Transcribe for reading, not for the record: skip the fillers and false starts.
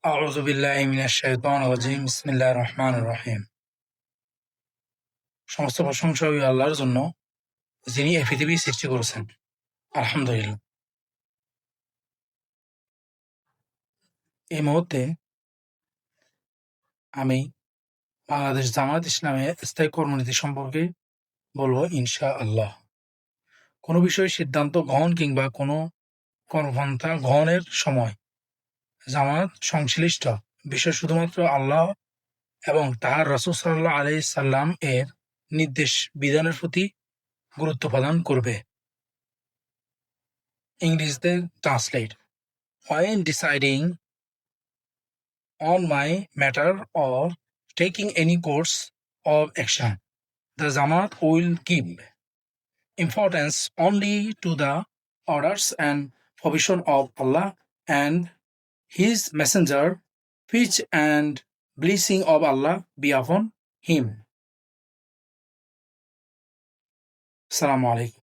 আউযু বিল্লাহি মিনাশ শাইতানির রাজিম। বিসমিল্লাহির রহমানির রহিম। সমস্ত প্রশংসা ওই আল্লাহর জন্য, যিনি এই পৃথিবী সৃষ্টি করেছেন। আলহামদুলিল্লাহ। এই মুহূর্তে আমি বাংলাদেশ জামায়াত ইসলামের স্থায়ী কর্মনীতি সম্পর্কে বলব ইনশাআল্লাহ। কোনো বিষয়ে সিদ্ধান্ত গ্রহণ কিংবা কোনো কর্মপন্থা গ্রহণের সময় জামায়াত সংশ্লিষ্ট বিষয় শুধুমাত্র আল্লাহ এবং তাঁর রাসূল সাল্লাল্লাহু আলাইহি সাল্লাম এর নির্দেশ বিধানের প্রতি গুরুত্ব প্রদান করবে। ইংরেজিতে translate. When deciding on my matter or taking any course of action, the Jamaat will give importance only to the orders and provision of Allah and His Messenger, peace and blessing of Allah be upon him. Assalamu alaikum.